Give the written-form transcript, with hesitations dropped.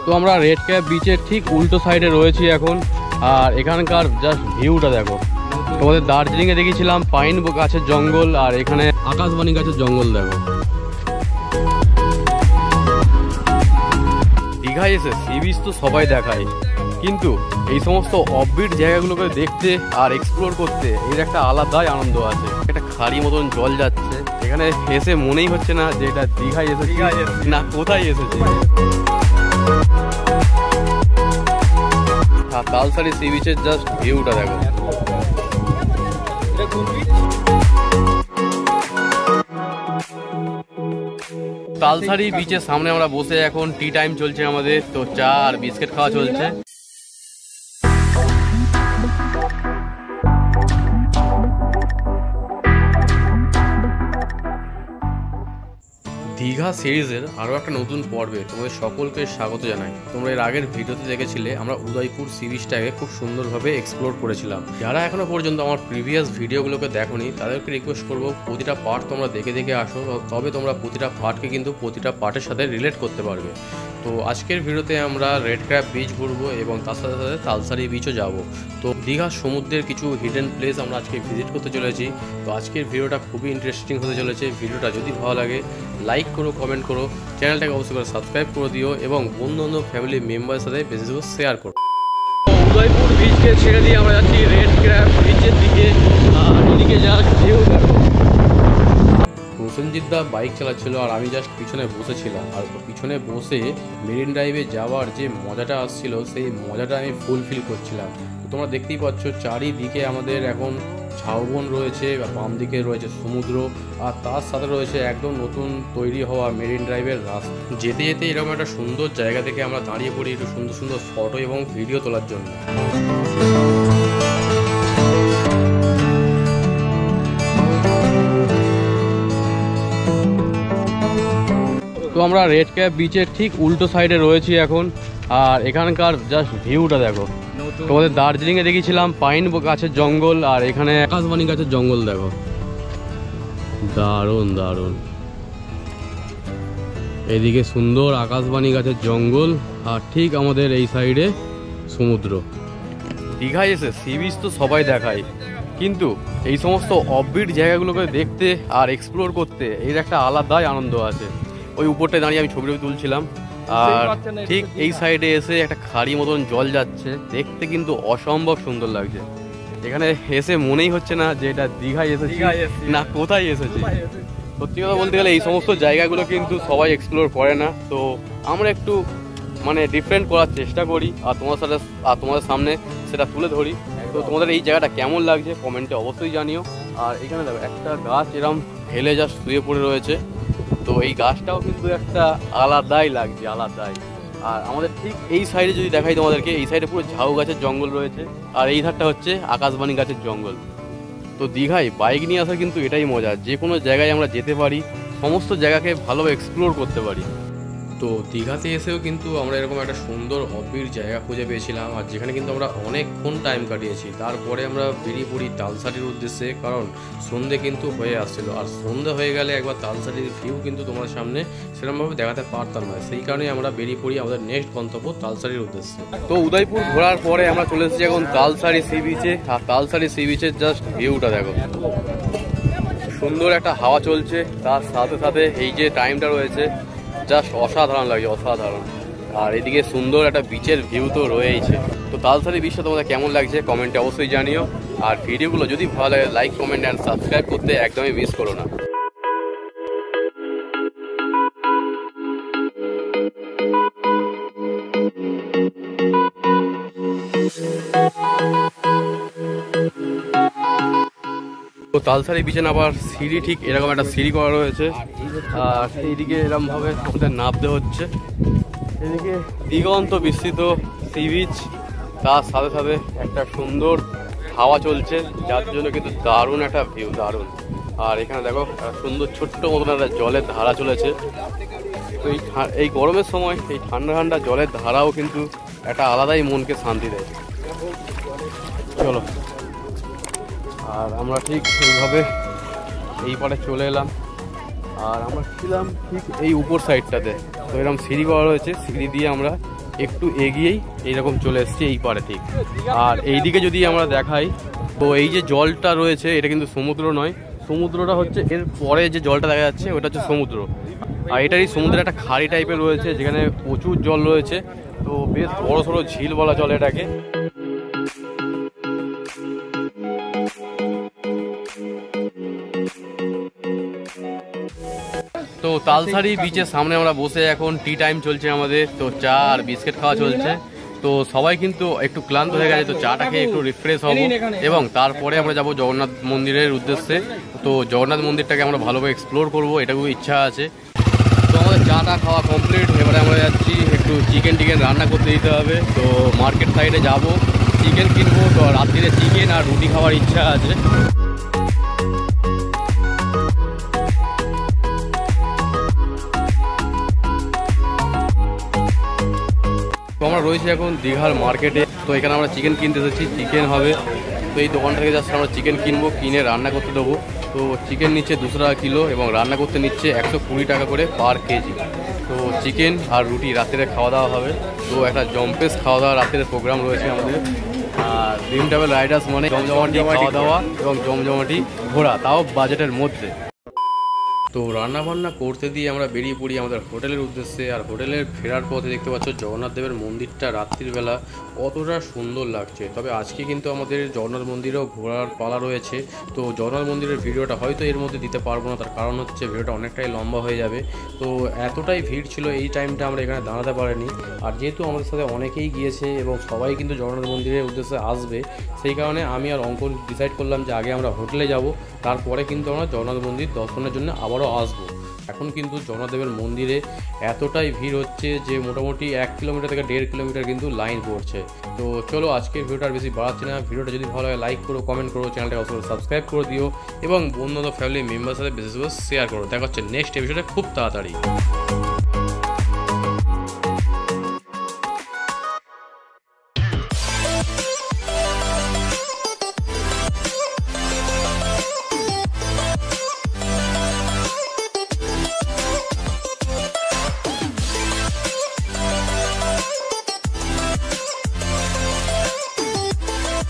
তো আমরা red cap বিচের ঠিক উল্টো সাইডে রয়েছি এখন। আর এখানকার জাস্ট ভিউটা দেখো। তোমাদের দার্জিলিংয়ে দেখিয়েছিলাম পাইন গাছের জঙ্গল, আর এখানে আকাশবাণী গাছের জঙ্গল দেখো। দীঘায় এসে সি বিচ তো সবাই দেখায়, কিন্তু এই সমস্ত অফবিট জায়গাগুলোকে দেখতে আর এক্সপ্লোর করতে এর একটা আলাদাই আনন্দ আছে। একটা খাড়ি মতন জল যাচ্ছে, এখানে এসে মনেই হচ্ছে না যে এটা দীঘায় এসেছি না কোথায় এসেছি। আর তালসারি সি বিচের জাস্ট ভিউটা দেখো। তালসারি বিচের সামনে আমরা বসে এখন টি টাইম চলছে আমাদের, তো চা আর বিস্কিট খাওয়া চলছে। দীঘা সিরিজের আরও একটা নতুন পর্বে তোমাদের সকলকে স্বাগত জানাই। তোমরা এর আগের ভিডিওতে দেখেছিলে আমরা উদয়পুর সি বিচটাকে খুব সুন্দরভাবে এক্সপ্লোর করেছিলাম। যারা এখনো পর্যন্ত আমার প্রিভিয়াস ভিডিওগুলোকে দেখোনি তাদেরকে রিকোয়েস্ট করবো প্রতিটা পার্ট তোমরা দেখে আসো, তবে তোমরা প্রতিটা পার্টকে কিন্তু প্রতিটা পার্টের সাথে রিলেট করতে পারবে। তো আজকের ভিডিওতে আমরা রেড ক্র্যাব বিচ ঘুরবো এবং তার সাথে সাথে তালসারি বিচও যাব। তো দীঘার সমুদ্রের কিছু হিডেন প্লেস আমরা আজকে ভিজিট করতে চলেছি। তো আজকের ভিডিওটা খুবই ইন্টারেস্টিং হতে চলেছে। ভিডিওটা যদি ভালো লাগে লাইক করো, কমেন্ট করো, চ্যানেলটাকে অবশ্যই করে সাবস্ক্রাইব করে দিও এবং বন্ধু বান্ধব ফ্যামিলি মেম্বারের সাথে বেশি বেশি শেয়ার করো। উদয়পুর বিচকে ছেড়ে দিয়ে আমরা যাচ্ছি রেড ক্র্যাব বিচের দিকে। আর এদিকে যা ঢেউ দেখো। প্রসেনজিৎ দা বাইক চালাচ্ছিল আর আমি জাস্ট পিছনে বসেছিলাম। আর পিছনে বসে মেরিন ড্রাইভে যাওয়ার যে মজাটা আসছিল সেই মজাটা আমি ফুলফিল করছিলাম। তো তোমরা দেখতেই পাচ্ছ চারিদিকে আমাদের এখন ঝাউবন রয়েছে, বাম দিকে রয়েছে সমুদ্র, আর তার সাথে রয়েছে একদম নতুন তৈরি হওয়া মেরিন ড্রাইভের রাস্তা। যেতে যেতে এরকম একটা সুন্দর জায়গা থেকে আমরা দাঁড়িয়ে পড়ি একটু সুন্দর সুন্দর ফটো এবং ভিডিও তোলার জন্য। তো আমরা রেড ক্যাপ বিচের ঠিক উল্টো সাইডে রয়েছি এখন। আর এখানকার জাস্ট ভিউটা দেখো। তোমাদের দার্জিলিংয়ে দেখিয়েছিলাম পাইন গাছের জঙ্গল, আর এখানে আকাশবাণী গাছের জঙ্গল দেখো। দারুণ দারুণ। এদিকে সুন্দর আকাশবাণী গাছের জঙ্গল, আর ঠিক আমাদের এই সাইডে সমুদ্র। দীঘায় এসে সি বিচ তো সবাই দেখায়, কিন্তু এই সমস্ত অফবিট জায়গাগুলোকে দেখতে আর এক্সপ্লোর করতে এর একটা আলাদাই আনন্দ আছে। ওই উপরটায় দাঁড়িয়ে আমি ছবি তুলছিলাম, আর ঠিক এই সাইডে এসে একটা খাড়ি মতন জল যাচ্ছে, দেখতে কিন্তু অসম্ভব সুন্দর লাগছে। এখানে এসে মনেই হচ্ছে না যে এটা দীঘায় এসেছি না কোথায় এসেছি। সত্যি কথা বলতে গেলে এই সমস্ত জায়গাগুলো কিন্তু সবাই এক্সপ্লোর করে না, তো আমরা একটু মানে ডিফারেন্ট করার চেষ্টা করি আর তোমাদের সামনে সেটা তুলে ধরি। তো তোমাদের এই জায়গাটা কেমন লাগছে কমেন্টে অবশ্যই জানিও। আর এখানে দেখো একটা গাছ এরম হেলে যা শুয়ে পড়ে রয়েছে, তো এই গাছটাও কিন্তু একটা আলাদাই লাগছে, আলাদাই। আর আমাদের ঠিক এই সাইডে যদি দেখাই তোমাদেরকে, এই সাইডে পুরো ঝাউ গাছের জঙ্গল রয়েছে, আর এই ধারটা হচ্ছে আকাশবাণী গাছের জঙ্গল। তো দীঘায় বাইক নিয়ে আসা কিন্তু এটাই মজা, যে কোনো জায়গায় আমরা যেতে পারি, সমস্ত জায়গাকে ভালোভাবে এক্সপ্লোর করতে পারি। তো দীঘাতে এসেও কিন্তু আমরা এরকম একটা সুন্দর অফবিট জায়গা খুঁজে পেয়েছিলাম, আর যেখানে কিন্তু আমরা অনেকক্ষণ টাইম কাটিয়েছি। তারপরে আমরা বেরিয়ে পড়ি তালসারির উদ্দেশ্যে, কারণ সন্ধে কিন্তু হয়ে আসছিল। আর সন্ধে হয়ে গেলে একবার তালসারির ভিউ কিন্তু তোমাদের সামনে সেরকমভাবে দেখাতে পারতাম না, সেই কারণে আমরা বেরিয়ে পড়ি আমাদের নেক্সট গন্তব্য তালসারির উদ্দেশ্যে। তো উদয়পুর ঘোরার পরে আমরা চলে এসেছি এখন তালসারি সি বিচে। আর তালসারি সি বিচের জাস্ট ভিউটা দেখো। সুন্দর একটা হাওয়া চলছে, তার সাথে সাথে এই যে টাইমটা রয়েছে জাস্ট অসাধারণ লাগছে, অসাধারণ। আর এদিকে সুন্দর একটা বিচের ভিউ তো রয়েইছে। তো তালসারি বিচটা তোমাদের কেমন লাগছে কমেন্টে অবশ্যই জানিও। আর ভিডিওগুলো যদি ভালো লাগে লাইক, কমেন্ট অ্যান্ড সাবস্ক্রাইব করতে একদমই মিস করো না। তো তালসারি বিচে নামার সিঁড়ি ঠিক এরকম একটা সিঁড়ি করা রয়েছে, আর এইদিকে এরকম ভাবে আমাদের নামতে হচ্ছে। এদিকে দিগন্ত বিস্তৃত সি বিচ, তার সাথে সাথে একটা সুন্দর হাওয়া চলছে, যার জন্য কিন্তু দারুণ একটা ভিউ, দারুণ। আর এখানে দেখো সুন্দর ছোট্ট মতন একটা জলের ধারা চলেছে। তো এই গরমের সময় এই ঠান্ডা ঠান্ডা জলের ধারাও কিন্তু একটা আলাদাই মনকে শান্তি দেয়। চলো, আর আমরা ঠিক এইভাবে এই পারে চলে এলাম। আর আমরা ছিলাম ঠিক এই উপর সাইডটাতে, তো এরকম সিঁড়ি করা রয়েছে, সিঁড়ি দিয়ে আমরা একটু এগিয়েই এইরকম চলে এসেছি এই পারে ঠিক। আর এইদিকে যদি আমরা দেখাই তো এই যে জলটা রয়েছে এটা কিন্তু সমুদ্র নয়, সমুদ্রটা হচ্ছে এর পরে যে জলটা দেখা যাচ্ছে ওটা হচ্ছে সমুদ্র। আর এটারই সমুদ্রের একটা খাড়ি টাইপের রয়েছে যেখানে প্রচুর জল রয়েছে, তো বেশ বড় সড়ো ঝিল বলা চলে এটাকে। তো তালসারি বিচের সামনে আমরা বসে এখন টি টাইম চলছে আমাদের, তো চা আর বিস্কিট খাওয়া চলছে। তো সবাই কিন্তু একটু ক্লান্ত হয়ে গেছে, তো চাটা খেয়ে একটু রিফ্রেশ হব এবং তারপরে আমরা যাব জগন্নাথ মন্দিরের উদ্দেশ্যে। তো জগন্নাথ মন্দিরটাকে আমরা ভালোভাবে এক্সপ্লোর করবো, এটাও ইচ্ছা আছে। তো আমাদের চাটা খাওয়া কমপ্লিট, এবারে আমরা যাচ্ছি একটু চিকেন রান্না করতে দিতে হবে। তো মার্কেট সাইডে যাব, চিকেন কিনবো। তো রাত্রিরে চিকেন আর রুটি খাওয়ার ইচ্ছা আছে। আমরা রয়েছি এখন দীঘার মার্কেটে। তো এখানে আমরা চিকেন কিনতে এসেছি, চিকেন হবে। তো এই দোকান থেকে জাস্ট আমরা চিকেন কিনবো, কিনে রান্না করতে দেবো। তো চিকেন নিচ্ছে 200 টাকা কিলো এবং রান্না করতে নিচ্ছে 120 টাকা করে পার কেজি। তো চিকেন আর রুটি রাত্রে খাওয়া দাওয়া হবে। তো একটা জম্পেস খাওয়া দাওয়া রাত্রের প্রোগ্রাম রয়েছে আমাদের। আর ড্রিম ট্রাভেল রাইডার্স মানে জমজমাটি খাওয়া দাওয়া এবং জমজমাটি ঘোরা, তাও বাজেটের মধ্যে। তো রান্নাবান্না করতে দিয়ে আমরা বেরিয়ে পড়ি আমাদের হোটেলের উদ্দেশ্যে। আর হোটেলের ফেরার পথে দেখতে পাচ্ছ জগন্নাথ দেবের মন্দিরটা রাত্রিবেলা কতটা সুন্দর লাগছে। তবে আজকে কিন্তু আমাদের জগন্নাথ মন্দিরেও ঘোরার পালা রয়েছে। তো জগন্নাথ মন্দিরের ভিডিওটা হয়তো এর মধ্যে দিতে পারবো না, তার কারণ হচ্ছে ভিডিওটা অনেকটাই লম্বা হয়ে যাবে। তো এতটাই ভিড় ছিল এই টাইমটা আমরা এখানে দাঁড়াতে পারিনি। আর যেহেতু আমাদের সাথে অনেকেই গিয়েছে এবং সবাই কিন্তু জগন্নাথ মন্দিরের উদ্দেশ্যে আসবে, সেই কারণে আমি আর অঙ্কন ডিসাইড করলাম যে আগে আমরা হোটেলে যাব, তারপরে কিন্তু আমরা জগন্নাথ মন্দির দর্শনের জন্য আবারও আসবো। এখন কিন্তু জগন্নাথ দেবের মন্দিরে এতটাই ভিড় হচ্ছে যে মোটামুটি 1 কিলোমিটার থেকে 1.5 কিলোমিটার কিন্তু লাইন পড়ছে। তো চলো আজকের ভিডিওটা আর বেশি বাড়াচ্ছি না। ভিডিওটা যদি ভালো হয় লাইক করো, কমেন্ট করো, চ্যানেলটা অবশ্যই সাবস্ক্রাইব করে দিও এবং বন্ধু ফ্যামিলি মেম্বারের সাথে বেশি শেয়ার করো। দেখা হচ্ছে নেক্সট এপিসোডে খুব তাড়াতাড়ি।